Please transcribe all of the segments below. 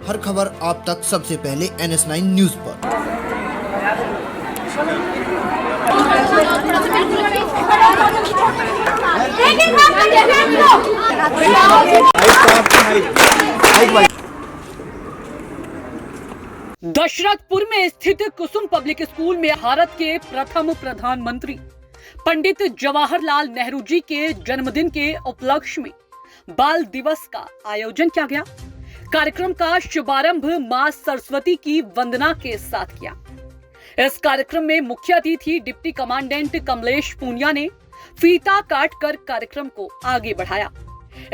हर खबर आप तक सबसे पहले NS9 न्यूज पर। दशरथपुर में स्थित कुसुम पब्लिक स्कूल में भारत के प्रथम प्रधानमंत्री पंडित जवाहरलाल नेहरू जी के जन्मदिन के उपलक्ष्य में बाल दिवस का आयोजन किया गया। कार्यक्रम का शुभारंभ मां सरस्वती की वंदना के साथ किया। इस कार्यक्रम में मुख्य अतिथि डिप्टी कमांडेंट कमलेश पूनिया ने फीता काटकर कार्यक्रम को आगे बढ़ाया।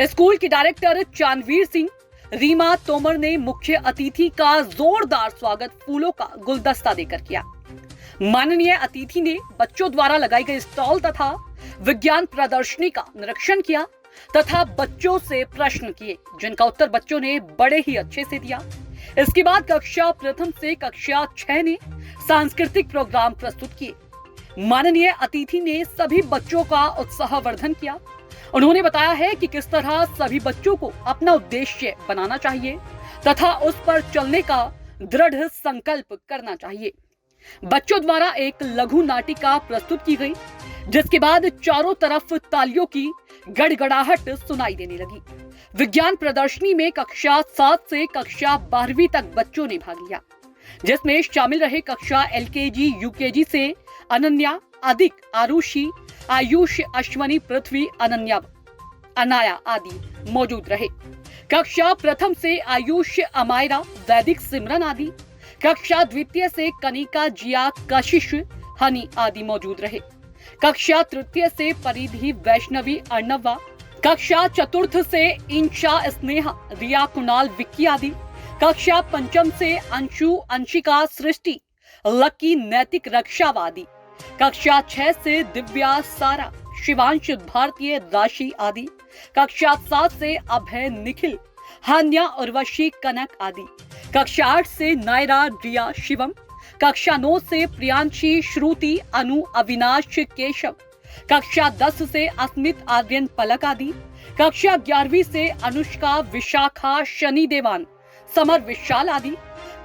स्कूल की डायरेक्टर चांदवीर सिंह रीमा तोमर ने मुख्य अतिथि का जोरदार स्वागत फूलों का गुलदस्ता देकर किया। माननीय अतिथि ने बच्चों द्वारा लगाई गई स्टॉल तथा विज्ञान प्रदर्शनी का निरीक्षण किया तथा बच्चों से प्रश्न किए, जिनका उत्तर बच्चों ने बड़े ही अच्छे से दिया। इसके बाद कक्षा प्रथम से कक्षा 6 ने सांस्कृतिक प्रोग्राम प्रस्तुत किए। माननीय अतिथि ने सभी बच्चों का उत्साहवर्धन किया। उन्होंने बताया है कि किस तरह सभी बच्चों को अपना उद्देश्य बनाना चाहिए तथा उस पर चलने का दृढ़ संकल्प करना चाहिए। बच्चों द्वारा एक लघु नाटिका प्रस्तुत की गई, जिसके बाद चारों तरफ तालियों की गड़गड़ाहट सुनाई देने लगी। विज्ञान प्रदर्शनी में कक्षा 7 से कक्षा 12वीं तक बच्चों ने भाग लिया, जिसमें शामिल रहे कक्षा LKG UKG से अनन्या, अधिक, आरुषि, आयुष, अश्वनी, पृथ्वी, अनाया आदि मौजूद रहे। कक्षा प्रथम से आयुष, अमायरा, वैदिक, सिमरन आदि। कक्षा द्वितीय से कनिका, जिया, कशिश, हनी आदि मौजूद रहे। कक्षा तृतीय से परिधि, वैष्णवी, अर्णवा। कक्षा चतुर्थ से इंशा, स्नेहा, रिया, कुणाल, विक्की आदि। कक्षा पंचम से अंशु, अंशिका, सृष्टि, लकी, नैतिक, रक्षावादी। कक्षा 6 से दिव्या, सारा, शिवांश, भारतीय, राशि आदि। कक्षा 7 से अभय, निखिल, हान्या, उर्वशी, कनक आदि। कक्षा 8 से नायरा, रिया, शिवम। कक्षा 9 से प्रियांशी, श्रुति, अनु, अविनाश, केशव। कक्षा 10 से अस्मित, आर्यन, पलक आदि। कक्षा 11वीं से अनुष्का, विशाखा, शनि, देवान, समर, विशाल आदि।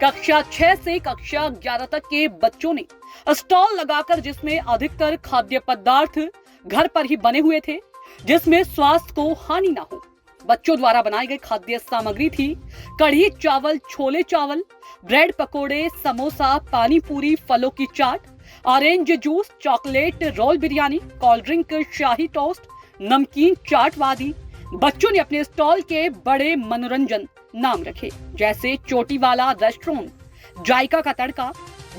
कक्षा 6 से कक्षा 11 तक के बच्चों ने स्टॉल लगाकर, जिसमें अधिकतर खाद्य पदार्थ घर पर ही बने हुए थे, जिसमें स्वास्थ्य को हानि ना हो। बच्चों द्वारा बनाई गई खाद्य सामग्री थी कढ़ी चावल, छोले चावल, ब्रेड पकोड़े, समोसा, पानी पूरी, फलों की chaat, orange juice, chocolate, roll biryani, cold drink, shahi toast, namkeen, chaat आदि। बच्चों ने अपने स्टॉल के बड़े मनोरंजन नाम रखे, जैसे चोटी वाला रेस्टोरेंट, जायका का तड़का,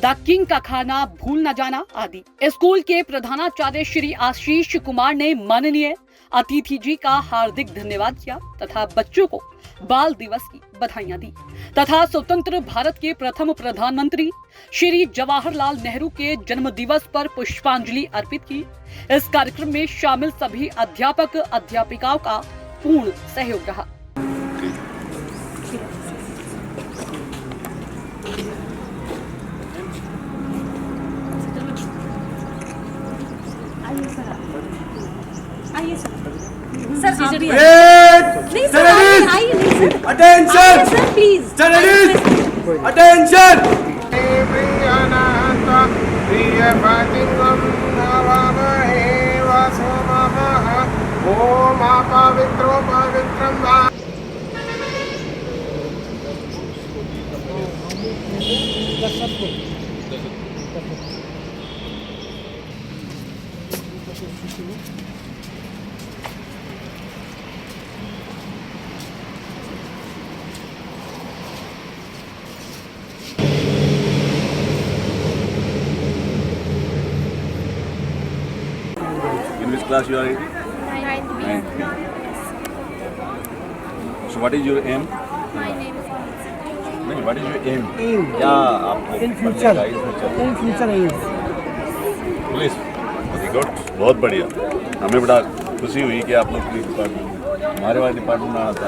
द किंग का खाना, भूल न जाना आदि। स्कूल के प्रधानाचार्य श्री आशीष कुमार ने माननीय अतिथि जी का हार्दिक धन्यवाद किया तथा बच्चों को बाल दिवस की बधाइयां दी तथा स्वतंत्र भारत के प्रथम प्रधानमंत्री श्री जवाहरलाल नेहरू के जन्म दिवस पर पुष्पांजलि अर्पित की। इस कार्यक्रम में शामिल सभी अध्यापक अध्यापिकाओं का पूर्ण सहयोग रहा। आइए सर नहीं सर आइए नहीं sir attention sir please attention ओम पवित्रो पवित्रम वा In which class you are in? 9th. So what is your aim? My name is नहीं, what is your aim? क्या आपको in future as police, very good, बहुत बढ़िया। हमें बड़ा खुशी हुई कि आप लोग पुलिस डिपार्टमेंट, हमारे वाले डिपार्टमेंट में आना था।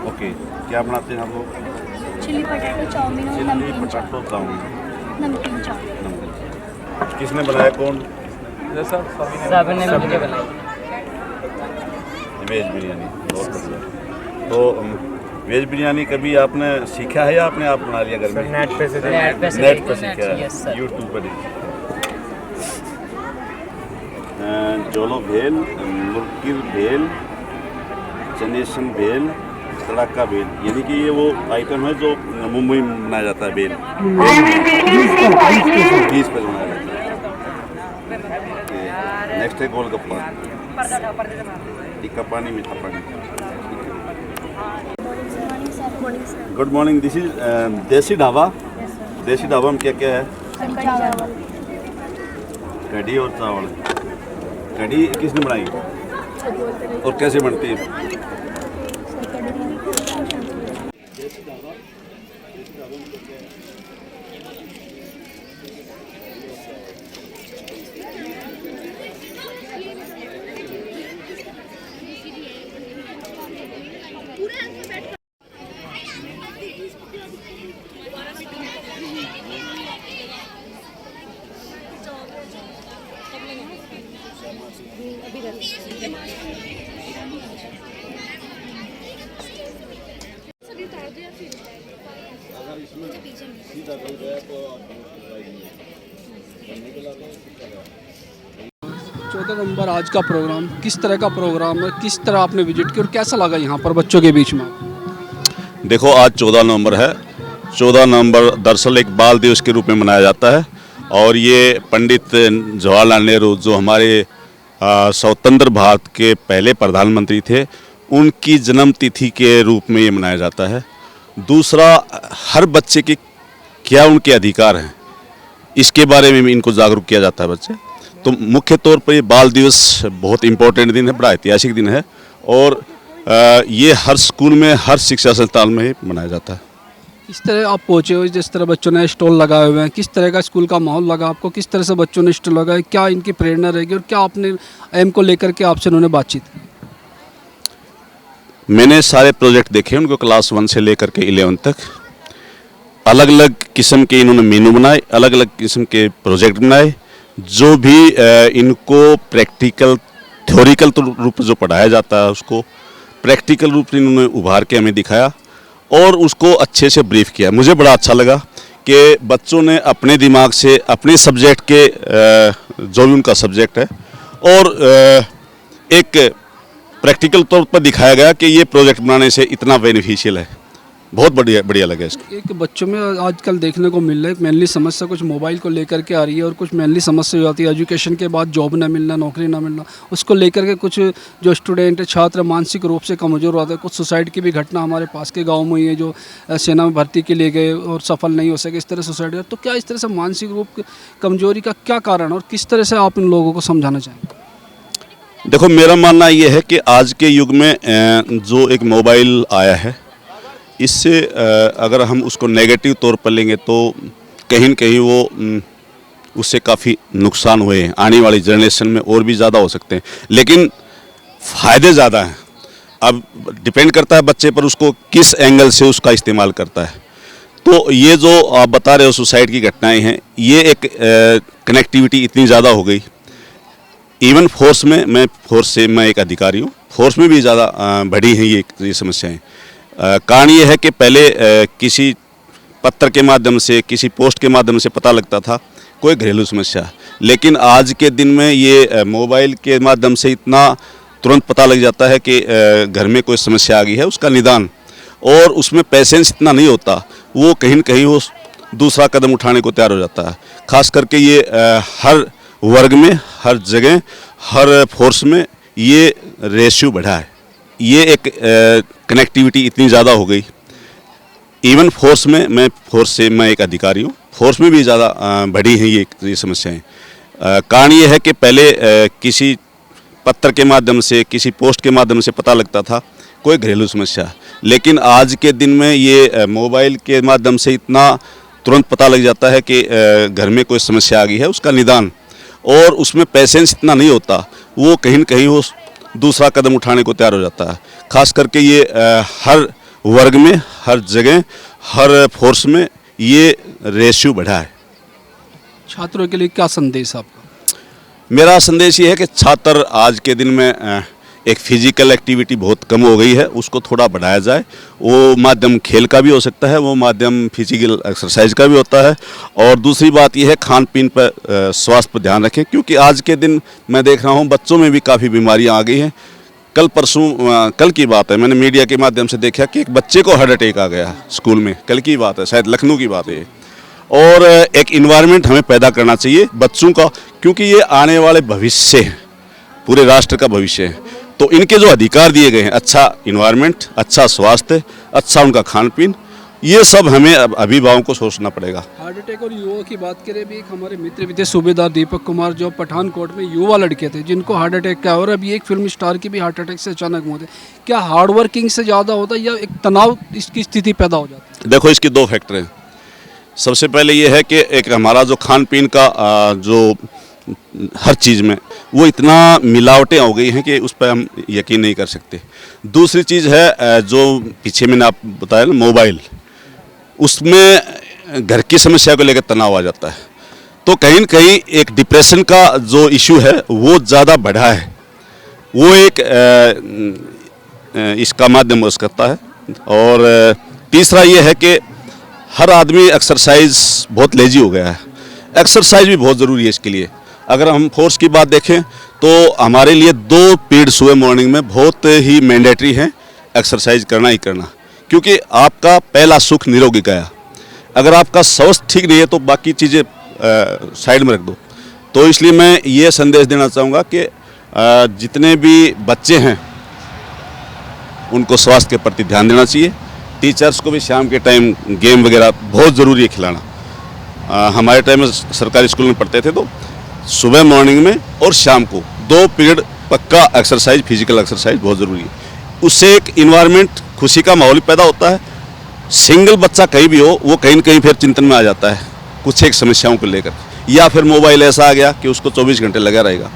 ओके, क्या बनाते हैं आप लोग? चिली पटाटो चाउमीन और नमकीन पटाटो चाउमीन, नमकीन चाउमीन। किसने बनाया, कौन? सब ने मिलकर बनाई। वेज बिरयानी, बहुत बढ़िया। तो वेज बिरयानी कभी आपने सीखा है या आपने आप बना लिया घर में? नेट पे से नेट पर सीखा है, यस सर। यूट्यूब पर ही। जोलो भेल, मुर्गिर भेल, चनेसन भेल, तड़का भेल, यानी कि ये वो आइटम है जो मुंबई में बनाया जाता है। भेल 20 पर बनाया जाता है। नेक्स्ट है गोलगप्पा, टिक्का पानी, मीठा पानी। गुड मॉर्निंग, दिस इज देसी ढाबा। देसी ढाबा में क्या क्या है? कढ़ी और चावल। कढ़ी किसने बनाई और कैसे बनती है? चौदह नवंबर आज का प्रोग्राम किस तरह का प्रोग्राम है, किस तरह आपने विजिट किया और कैसा लगा यहाँ पर बच्चों के बीच में? देखो, आज 14 नवंबर है। 14 नवंबर दरअसल एक बाल दिवस के रूप में मनाया जाता है और ये पंडित जवाहरलाल नेहरू जो हमारे स्वतंत्र भारत के पहले प्रधानमंत्री थे, उनकी जन्म तिथि के रूप में ये मनाया जाता है। दूसरा, हर बच्चे के क्या उनके अधिकार हैं, इसके बारे में इनको जागरूक किया जाता है बच्चे। तो मुख्य तौर पर ये बाल दिवस बहुत इम्पोर्टेंट दिन है, बड़ा ऐतिहासिक दिन है और ये हर स्कूल में, हर शिक्षा संस्थान में ही मनाया जाता है। किस तरह आप पहुँचे हो, जिस तरह बच्चों ने स्टॉल लगाए हुए हैं, किस तरह का स्कूल का माहौल लगा आपको, किस तरह से बच्चों ने स्टॉल लगाए, क्या इनकी प्रेरणा रहेगी और क्या आपने एम को लेकर के आपसे उन्होंने बातचीत की? मैंने सारे प्रोजेक्ट देखे उनको, क्लास 1 से लेकर के 11 तक। अलग अलग किस्म के इन्होंने मेनू बनाए, अलग अलग किस्म के प्रोजेक्ट बनाए, जो भी इनको प्रैक्टिकल थ्योरिकल रूप जो पढ़ाया जाता है उसको प्रैक्टिकल रूप से इन्होंने उभार के हमें दिखाया और उसको अच्छे से ब्रीफ किया। मुझे बड़ा अच्छा लगा कि बच्चों ने अपने दिमाग से अपने सब्जेक्ट के जो भी उनका सब्जेक्ट है और एक प्रैक्टिकल तौर पर दिखाया गया कि ये प्रोजेक्ट बनाने से इतना बेनिफिशियल है। बहुत बढ़िया लगा इसको। एक बच्चों में आजकल देखने को मिल रहा है मेनली समस्या कुछ मोबाइल को लेकर के आ रही है और कुछ मेनली समस्या हो जाती है एजुकेशन के बाद जॉब ना मिलना, नौकरी ना मिलना, उसको लेकर के कुछ जो स्टूडेंट छात्र मानसिक रूप से कमज़ोर होते हैं। कुछ सुसाइड की भी घटना हमारे पास के गाँव में हुई है, जो सेना में भर्ती के लिए गए और सफल नहीं हो सके, इस तरह सुसाइड। तो क्या इस तरह से मानसिक रूप कमजोरी का क्या कारण और किस तरह से आप इन लोगों को समझाना चाहेंगे? देखो, मेरा मानना ये है कि आज के युग में जो एक मोबाइल आया है, इससे अगर हम उसको नेगेटिव तौर पर लेंगे तो कहीं न कहीं वो उससे काफ़ी नुकसान हुए हैं। आने वाली जनरेशन में और भी ज़्यादा हो सकते हैं, लेकिन फ़ायदे ज़्यादा हैं। अब डिपेंड करता है बच्चे पर, उसको किस एंगल से उसका इस्तेमाल करता है। तो ये जो आप बता रहे हो सुसाइड की घटनाएं हैं, ये एक कनेक्टिविटी इतनी ज़्यादा हो गई। इवन फोर्स में, मैं एक अधिकारी हूँ, फोर्स में भी ज़्यादा बढ़ी हैं ये समस्याएँ। कारण ये है कि पहले किसी पत्र के माध्यम से, किसी पोस्ट के माध्यम से पता लगता था कोई घरेलू समस्या, लेकिन आज के दिन में ये मोबाइल के माध्यम से इतना तुरंत पता लग जाता है कि घर में कोई समस्या आ गई है, उसका निदान, और उसमें पेशेंस इतना नहीं होता, वो कहीं न कहीं वो दूसरा कदम उठाने को तैयार हो जाता है। खास करके ये हर वर्ग में, हर जगह, हर फोर्स में ये रेशियो बढ़ा है। ये एक कनेक्टिविटी इतनी ज़्यादा हो गई। इवन फोर्स में, मैं एक अधिकारी हूँ, फोर्स में भी ज़्यादा बढ़ी हैं ये समस्याएं। कारण ये है कि पहले किसी पत्र के माध्यम से, किसी पोस्ट के माध्यम से पता लगता था कोई घरेलू समस्या, लेकिन आज के दिन में ये मोबाइल के माध्यम से इतना तुरंत पता लग जाता है कि घर में कोई समस्या आ गई है, उसका निदान, और उसमें पेशेंस इतना नहीं होता, वो कहीं न कहीं वो दूसरा कदम उठाने को तैयार हो जाता है। खास करके ये हर वर्ग में, हर जगह, हर फोर्स में ये रेशियो बढ़ा है। छात्रों के लिए क्या संदेश आपका? मेरा संदेश ये है कि छात्र आज के दिन में एक फिजिकल एक्टिविटी बहुत कम हो गई है, उसको थोड़ा बढ़ाया जाए। वो माध्यम खेल का भी हो सकता है, वो माध्यम फिजिकल एक्सरसाइज का भी होता है। और दूसरी बात यह है खान पीन पर स्वास्थ्य पर ध्यान रखें, क्योंकि आज के दिन मैं देख रहा हूँ बच्चों में भी काफ़ी बीमारियाँ आ गई हैं। कल की बात है, मैंने मीडिया के माध्यम से देखा कि एक बच्चे को हार्ट अटैक आ गया स्कूल में। कल की बात है, शायद लखनऊ की बात है। और एक इन्वायरमेंट हमें पैदा करना चाहिए बच्चों का, क्योंकि ये आने वाले भविष्य हैं, पूरे राष्ट्र का भविष्य है। तो इनके जो अधिकार दिए गए हैं, अच्छा इन्वायरमेंट, अच्छा स्वास्थ्य, अच्छा उनका खान पीन, ये सब हमें अभिभावकों को सोचना पड़ेगा। हार्ट अटैक और युवाओं की बात करें, भी एक हमारे मित्र भी थे सूबेदार दीपक कुमार, जो पठानकोट में युवा लड़के थे जिनको हार्ट अटैक का, और अभी एक फिल्म स्टार की भी हार्ट अटैक से अचानक मौत है। क्या हार्ड वर्किंग से ज़्यादा होता है या एक तनाव इसकी स्थिति पैदा हो जाती है? देखो, इसकी दो फैक्टर हैं। सबसे पहले ये है कि एक हमारा जो खान पीन का जो हर चीज़ में वो इतना मिलावटें हो गई हैं कि उस पर हम यकीन नहीं कर सकते। दूसरी चीज़ है जो पीछे मैंने आप बताया ना, मोबाइल, उसमें घर की समस्या को लेकर तनाव आ जाता है। तो कहीं न कहीं एक डिप्रेशन का जो इशू है वो ज़्यादा बढ़ा है, वो एक इसका माध्यम हो सकता है। और तीसरा ये है कि हर आदमी एक्सरसाइज बहुत लेजी हो गया है। एक्सरसाइज भी बहुत ज़रूरी है इसके लिए। अगर हम फोर्स की बात देखें तो हमारे लिए 2 पीरियड सुबह मॉर्निंग में बहुत ही मैंडेटरी है एक्सरसाइज करना ही करना, क्योंकि आपका पहला सुख निरोगी काया। अगर आपका स्वास्थ्य ठीक नहीं है तो बाकी चीज़ें साइड में रख दो। तो इसलिए मैं ये संदेश देना चाहूँगा कि जितने भी बच्चे हैं उनको स्वास्थ्य के प्रति ध्यान देना चाहिए। टीचर्स को भी शाम के टाइम गेम वगैरह बहुत ज़रूरी है खिलाना। हमारे टाइम में सरकारी स्कूल में पढ़ते थे तो सुबह मॉर्निंग में और शाम को 2 पीरियड पक्का एक्सरसाइज, फिजिकल एक्सरसाइज बहुत ज़रूरी है। उससे एक इन्वायरमेंट, खुशी का माहौल पैदा होता है। सिंगल बच्चा कहीं भी हो वो कहीं न कहीं फिर चिंतन में आ जाता है कुछ एक समस्याओं को लेकर, या फिर मोबाइल ऐसा आ गया कि उसको 24 घंटे लगा रहेगा।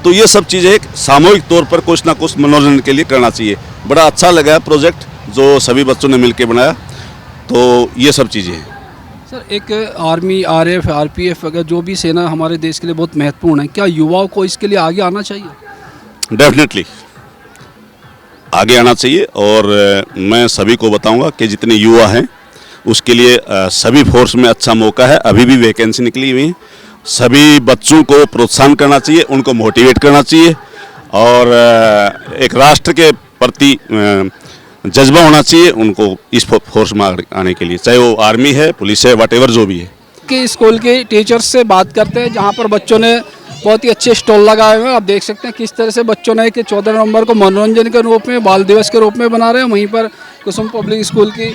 तो ये सब चीज़ें एक सामूहिक तौर पर कुछ ना कुछ मनोरंजन के लिए करना चाहिए। बड़ा अच्छा लगा प्रोजेक्ट जो सभी बच्चों ने मिलकर बनाया। तो ये सब चीज़ें हैं सर। एक आर्मी, RF, RPF वगैरह जो भी सेना हमारे देश के लिए बहुत महत्वपूर्ण है, क्या युवाओं को इसके लिए आगे आना चाहिए? डेफिनेटली आगे आना चाहिए। और मैं सभी को बताऊंगा कि जितने युवा हैं उसके लिए सभी फोर्स में अच्छा मौका है। अभी भी वैकेंसी निकली हुई है। सभी बच्चों को प्रोत्साहन करना चाहिए, उनको मोटिवेट करना चाहिए, और एक राष्ट्र के प्रति जज्बा होना चाहिए उनको इस फोर्स में आने के लिए, चाहे वो आर्मी है, पुलिस है, व्हाटएवर जो भी है। कि स्कूल के टीचर्स से बात करते हैं, जहाँ पर बच्चों ने बहुत ही अच्छे स्टॉल लगाए हुए हैं। आप देख सकते हैं किस तरह से बच्चों ने कि 14 नवंबर को मनोरंजन के रूप में, बाल दिवस के रूप में बना रहे हैं। वहीं पर कुसुम पब्लिक स्कूल की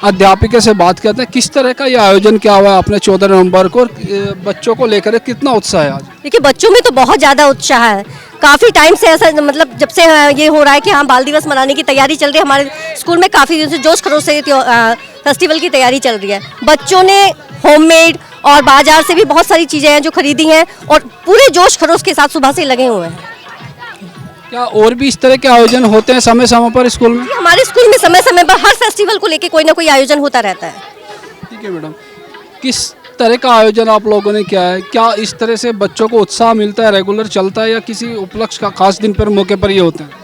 अध्यापिका से बात करते हैं किस तरह का ये आयोजन क्या हुआ है आपने 14 नवंबर को, बच्चों को लेकर कितना उत्साह है आज? देखिए, बच्चों में तो बहुत ज़्यादा उत्साह है। काफ़ी टाइम से ऐसा, मतलब जब से ये हो रहा है कि हाँ बाल दिवस मनाने की तैयारी चल रही है, हमारे स्कूल में काफ़ी दिन से जोश खरोश से फेस्टिवल की तैयारी चल रही है। बच्चों ने होममेड और बाजार से भी बहुत सारी चीज़ें हैं जो खरीदी हैं और पूरे जोश खरोश के साथ सुबह से लगे हुए हैं। क्या और भी इस तरह के आयोजन होते हैं समय समय पर स्कूल में? हमारे स्कूल में समय समय पर हर फेस्टिवल को लेके कोई ना कोई आयोजन होता रहता है। ठीक है मैडम, किस तरह का आयोजन आप लोगों ने किया है? क्या इस तरह से बच्चों को उत्साह मिलता है, रेगुलर चलता है, या किसी उपलक्ष्य का खास दिन पर मौके पर ये होते हैं?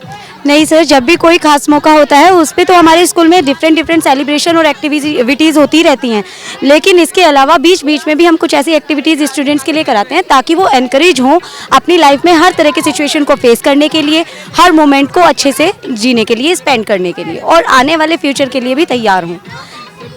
नहीं सर, जब भी कोई खास मौका होता है उस पर तो हमारे स्कूल में डिफरेंट सेलिब्रेशन और एक्टिविटीज़ होती रहती हैं, लेकिन इसके अलावा बीच बीच में भी हम कुछ ऐसी एक्टिविटीज़ स्टूडेंट्स के लिए कराते हैं ताकि वो एनकरेज हों अपनी लाइफ में हर तरह के सिचुएशन को फेस करने के लिए, हर मोमेंट को अच्छे से जीने के लिए, स्पेंड करने के लिए, और आने वाले फ्यूचर के लिए भी तैयार हों।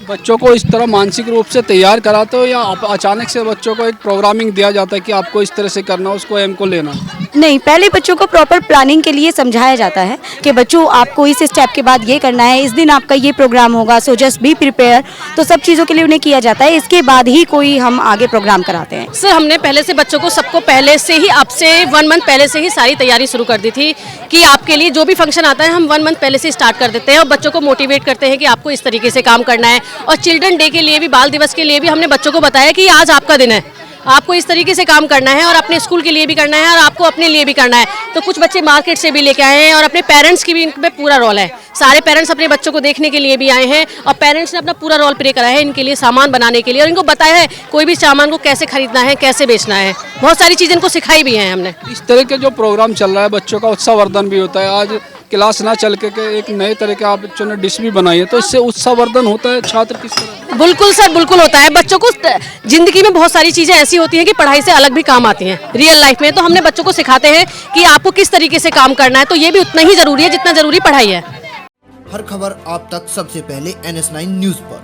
बच्चों को इस तरह मानसिक रूप से तैयार कराते हो या अचानक से बच्चों को एक प्रोग्रामिंग दिया जाता है कि आपको इस तरह से करना, उसको एम को लेना? नहीं, पहले बच्चों को प्रॉपर प्लानिंग के लिए समझाया जाता है कि बच्चों आपको इस स्टेप के बाद ये करना है, इस दिन आपका ये प्रोग्राम होगा, सो जस्ट बी प्रिपेयर। तो सब चीज़ों के लिए उन्हें किया जाता है, इसके बाद ही कोई हम आगे प्रोग्राम कराते हैं। सर, हमने पहले से बच्चों को सबको पहले से ही, अब से 1 मंथ पहले से ही सारी तैयारी शुरू कर दी थी कि आपके लिए जो भी फंक्शन आता है हम 1 मंथ पहले से स्टार्ट कर देते हैं और बच्चों को मोटिवेट करते हैं कि आपको इस तरीके से काम करना है। और चिल्ड्रन डे के लिए भी, बाल दिवस के लिए भी हमने बच्चों को बताया कि आज आपका दिन है, आपको इस तरीके से काम करना है और अपने स्कूल के लिए भी करना है और आपको अपने लिए भी करना है। तो कुछ बच्चे मार्केट से भी लेके आए हैं और अपने पेरेंट्स की भी इनमें पूरा रोल है। सारे पेरेंट्स अपने बच्चों को देखने के लिए भी आए हैं और पेरेंट्स ने अपना पूरा रोल प्ले करा है इनके लिए सामान बनाने के लिए, और इनको बताया है कोई भी सामान को कैसे खरीदना है, कैसे बेचना है। बहुत सारी चीज़ें इनको सिखाई भी हैं हमने। इस तरह के जो प्रोग्राम चल रहा है, बच्चों का उत्साहवर्धन भी होता है। आज क्लास ना चल के एक नए तरह के आप बच्चों ने डिश भी बनाई है, तो इससे उत्साहवर्धन होता है। छात्र किस तरह? बिल्कुल सर, बिल्कुल होता है। बच्चों को जिंदगी में बहुत सारी चीजें ऐसी होती हैं कि पढ़ाई से अलग भी काम आती हैं रियल लाइफ में, तो हमने बच्चों को सिखाते हैं कि आपको किस तरीके से काम करना है। तो ये भी उतना ही जरूरी है जितना जरूरी पढ़ाई है। हर खबर आप तक सबसे पहले NS9 न्यूज पर।